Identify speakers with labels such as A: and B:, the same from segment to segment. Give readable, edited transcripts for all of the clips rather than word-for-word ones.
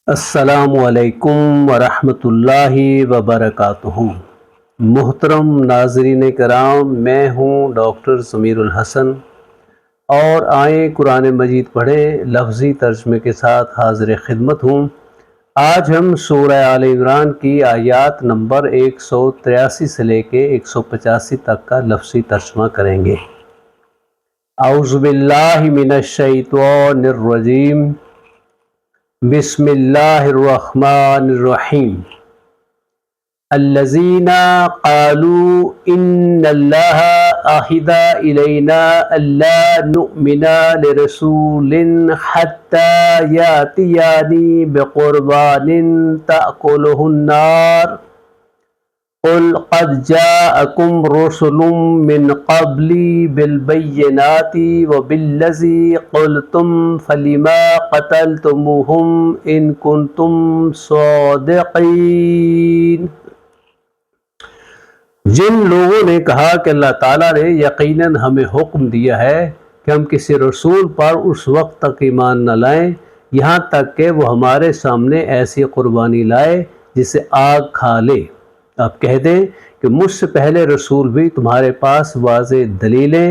A: السلام علیکم ورحمۃ اللہ وبرکاتہ۔ محترم ناظرین کرام، میں ہوں ڈاکٹر ضمیر الحسن اور آئیں قرآن مجید پڑھیں لفظی ترجمے کے ساتھ حاضر خدمت ہوں۔ آج ہم سورہ آل عمران کی آیات نمبر 183 سے لے کے 185 تک کا لفظی ترجمہ کریں گے۔ اعوذ باللہ من الشیطان الرجیم، بسم اللہ الرحمن الرحیم۔ الذین قالوا ان اللہ عہد الینا الا نؤمن لرسول حتی یأتینا بقربان تأکلہ النار قل قد جاءکم رسل من قبلی بالبینات وبالذی قلتم فلما قتلتموہم ان کنتم صادقین۔ جن لوگوں نے کہا کہ اللہ تعالیٰ نے یقیناً ہمیں حکم دیا ہے کہ ہم کسی رسول پر اس وقت تک ایمان نہ لائیں یہاں تک کہ وہ ہمارے سامنے ایسی قربانی لائے جسے آگ کھا لے۔ آپ کہہ دیں کہ مجھ سے پہلے رسول بھی تمہارے پاس واضح دلیلیں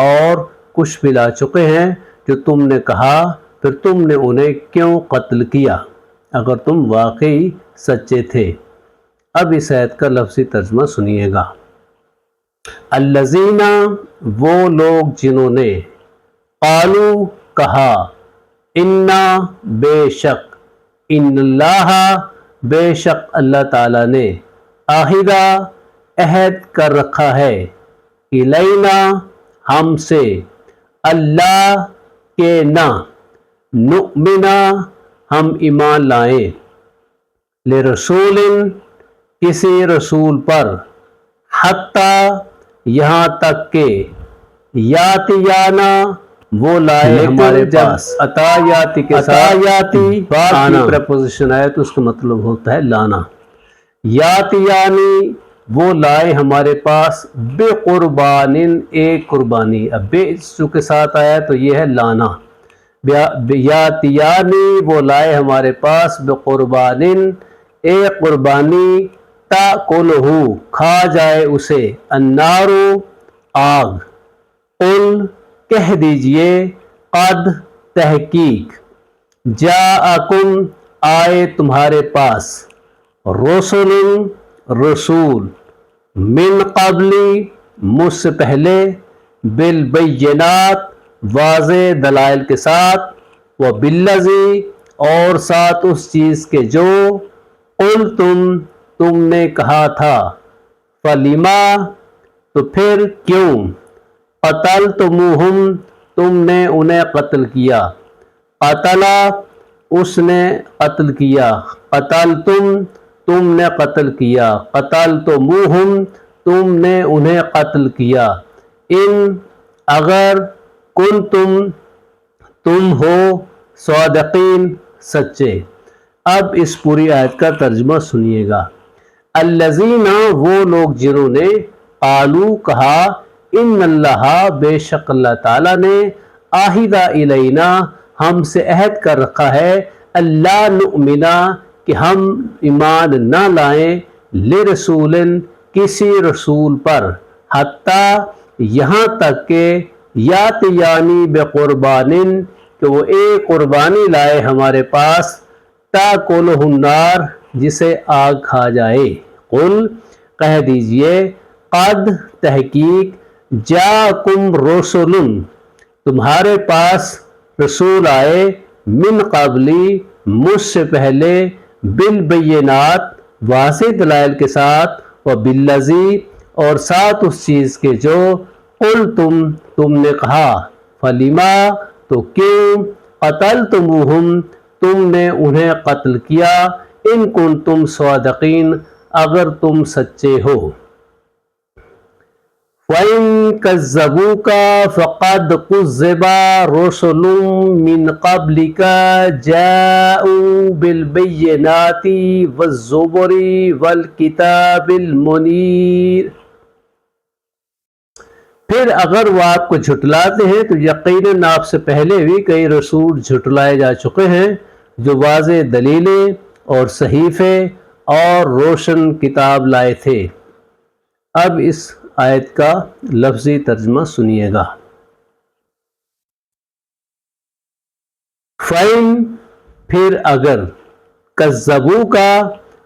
A: اور کچھ بھی لا چکے ہیں، جو تم نے کہا پھر تم نے انہیں کیوں قتل کیا اگر تم واقعی سچے تھے۔ اب اس آیت کا لفظی ترجمہ سنیے گا۔ الذین، وہ لوگ جنہوں نے، قالو، کہا، انا، بے شک، ان اللہ، بے شک اللہ تعالیٰ نے، عہدہ، عہد کر رکھا ہے، الینا، ہم سے، اللہ کے نہ، نؤمنا، ہم ایمان لائیں، لرسول، کسی رسول پر، حتی، یہاں تک کہ، یاتیانا، وہ لائے ہمارے پاس۔ عطا یاتی کے ساتھ بعد کی پریپوزیشن آئے تو اس کا مطلب ہوتا ہے لانا۔ یاتیانی، وہ لائے ہمارے پاس، بے قربان، ایک قربانی۔ اب بے جو کے ساتھ آیا تو یہ ہے لانا۔ یاتیانی، وہ لائے ہمارے پاس، بے قربان، ایک قربانی، تاکلہ، کھا جائے اسے، النار، آگ، قل، کہہ دیجئے، قد، تحقیق، جاءکم، آئے تمہارے پاس، رسول، رسول، من قبلی، مجھ سے پہلے، بالبینات، واضح دلائل کے ساتھ، وبالذی، اور ساتھ اس چیز کے جو، تم نے کہا تھا، فلما، تو پھر کیوں، قتلتموہم، تم نے انہیں قتل کیا، قتلا، اس نے قتل کیا، قتلتم، تم نے قتل کیا، قتلتموہم، تم نے انہیں قتل کیا، ان، اگر، کنتم، تم ہو، صادقین، سچے۔ اب اس پوری آیت کا ترجمہ سنیے گا۔ الذین، وہ لوگ جنہوں نے، قالو، کہا، ان اللہ، بے شک اللہ تعالیٰ نے، عہد الینا، ہم سے عہد کر رکھا ہے، اللہ نؤمنا، کہ ہم ایمان نہ لائیں، لرسول، کسی رسول پر، حتی، یہاں تک کہ، یاتیانی بقربان، کہ وہ ایک قربانی لائے ہمارے پاس، تاکلہ النار، جسے آگ کھا جائے، قل، کہہ دیجئے، قد، تحقیق، جاءکم رسل، تمہارے پاس رسول آئے، من قبلی، مجھ سے پہلے، بالبینات، واضح دلائل کے ساتھ، وبالذی، اور ساتھ اس چیز کے جو، تم نے کہا، فلما، تو کیوں، قتلتموہم، تم نے انہیں قتل کیا، ان کنتم صادقین، اگر تم سچے ہو۔ وَإِن كَذَّبُوكَ فَقَدْ كُذِّبَ رُسُلٌ مِّن قَبْلِكَ جَاءُوا بِالْبَيِّنَاتِ وَالزُّبُرِ وَالْكِتَابِ الْمُنِيرِ۔ پھر اگر وہ آپ کو جھٹلاتے ہیں تو یقیناً آپ سے پہلے بھی کئی رسول جھٹلائے جا چکے ہیں، جو واضح دلیلیں اور صحیفے اور روشن کتاب لائے تھے۔ اب اس آیت کا لفظی ترجمہ سنیے گا۔ فَإِن پھر اگر، کذبوا کا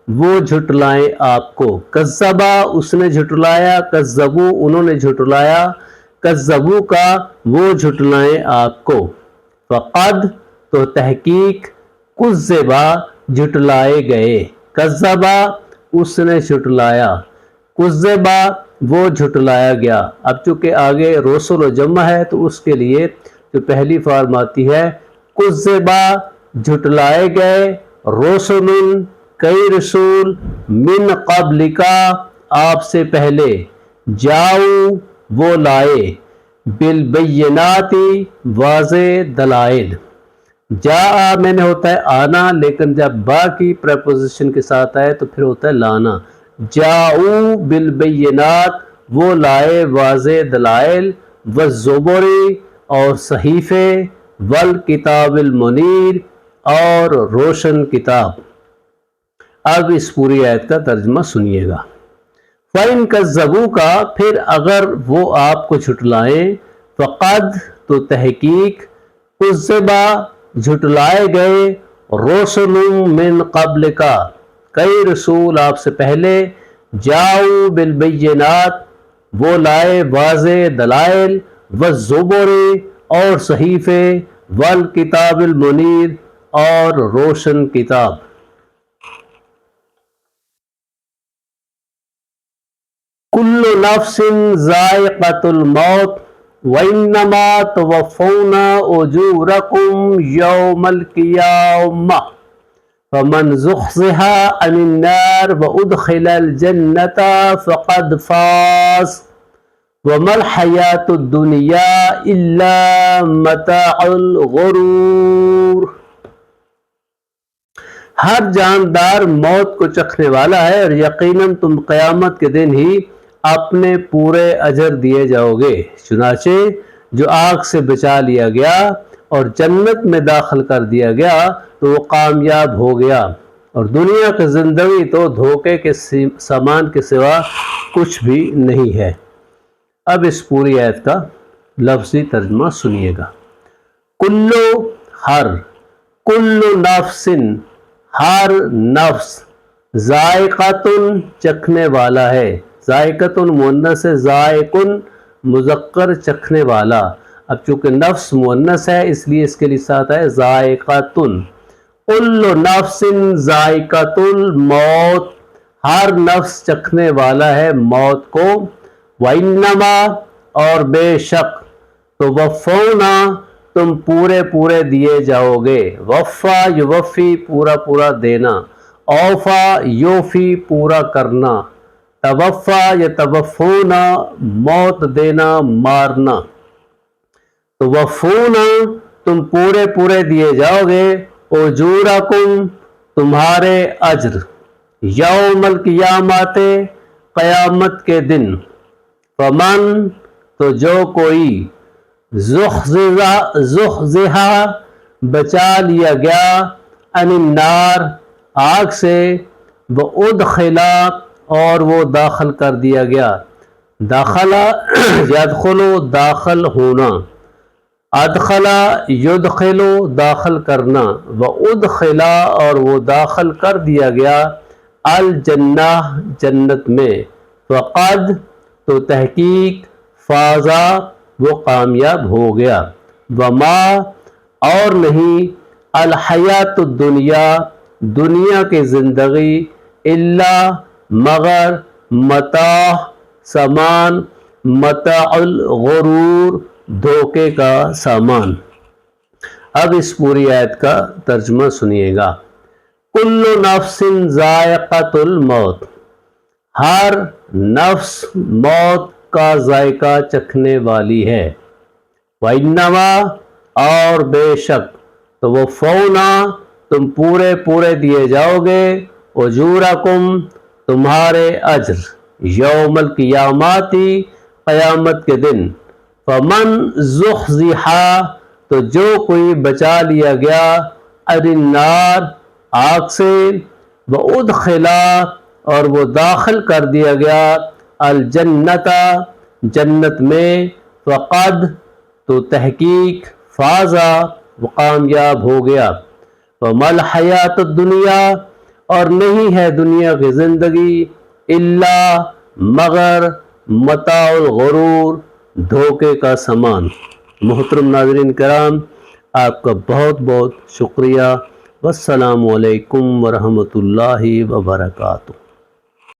A: وہ جھٹلائیں آپ کو، کذبا اس نے جھٹلایا، کذبوا انہوں نے جھٹلایا، کذبوا کا وہ جھٹلائیں آپ کو، فقد تو تحقیق، کذبا جھٹلائے گئے، کذبا اس نے جھٹلایا، کذبا وہ جھٹلایا گیا۔ اب چونکہ آگے رسل و جمع ہے تو اس کے لیے جو پہلی فارم آتی ہے کذبا جھٹلائے گئے، رسل کئی رسول، من قبل کا آپ سے پہلے، جاؤ وہ لائے، بالبینات واضح دلائل۔ جاء میں نے ہوتا ہے آنا، لیکن جب با کی پریپوزیشن کے ساتھ آئے تو پھر ہوتا ہے لانا۔ جاؤ بالبینات وہ لائے واضح دلائل، والزبر اور صحیفے، والکتاب المنیر اور روشن کتاب۔ اب اس پوری آیت کا ترجمہ سنیے گا۔ فَإِن كَذَّبُوكَ کا پھر اگر وہ آپ کو جھٹلائیں، فقد تو تحقیق، کذبا جھٹلائے گئے، رسل من قبل کا کئی رسول آپ سے پہلے، جاؤ بالبینات وہ لائے واضح دلائل، والزبر اور صحیفے، والکتاب المنیر اور روشن کتاب۔ کل نفس ذائقۃ الموت وانما توفون اجورکم یوم القیامہ فمن زحزح عن النار وادخل الجنۃ فقد فاز وما الحیاۃ الدنیا الا متاع الغرور۔ ہر جاندار موت کو چکھنے والا ہے، اور یقیناً تم قیامت کے دن ہی اپنے پورے اجر دیے جاؤ گے۔ چنانچہ جو آگ سے بچا لیا گیا اور جنت میں داخل کر دیا گیا تو وہ کامیاب ہو گیا، اور دنیا کی زندگی تو دھوکے کے سامان کے سوا کچھ بھی نہیں ہے۔ اب اس پوری آیت کا لفظی ترجمہ سنیے گا۔ کلو ہر، کل نفس ہر نفس، ذائقۃ چکھنے والا ہے، ذائقۃ مؤنث ہے، ذائقن مذکر چکھنے والا۔ اب چونکہ نفس مؤنث ہے اس لیے اس کے لیے ساتھ ہے ذائقۃ۔ کل نفس ذائقۃ الموت، ہر نفس چکھنے والا ہے موت کو، وانما اور بے شک، توفونا تم پورے پورے دیے جاؤ گے، وفا یوفی پورا پورا دینا، اوفا یوفی پورا کرنا، توفا یتوفونا موت دینا مارنا، توفونا تم پورے پورے دیے جاؤ گے، اجورکم تمہارے اجر، یوم القیامت قیامت کے دن، فمن تو جو کوئی، زحزح بچا لیا گیا، عن النار آگ سے، وادخلا اور وہ داخل کر دیا گیا، داخلہ یدخلو داخل ہونا، ادخلا یدخلو داخل کرنا، وادخلا اور وہ داخل کر دیا گیا، الجنہ جنت میں، فقد تو تحقیق، فازا وہ کامیاب ہو گیا، وما اور نہیں، الحیات الدنیا دنیا کی زندگی، الا مگر، متاع سامان، متاع الغرور دھوکے کا سامان۔ اب اس پوری آیت کا ترجمہ سنیے گا۔ کل نفس ذائقۃ الموت، ہر نفس موت کا ذائقہ چکھنے والی ہے، وانما اور بے شک، توفونا تم پورے پورے دیے جاؤ گے، اجورکم تمہارے اجر، یوم القیامت قیامت کے دن، فمن زحزح تو جو کوئی بچا لیا گیا، النار آگ سے، وادخلا اور وہ داخل کر دیا گیا الجنت جنت میں، فقد تو تحقیق، فازا وہ کامیاب ہو گیا، وما الحیات الدنیا اور نہیں ہے دنیا کی زندگی الا مگر متاع الغرور دھوکے کا سامان۔ محترم ناظرین کرام، آپ کا بہت بہت شکریہ۔ والسلام علیکم ورحمۃ اللہ وبرکاتہ۔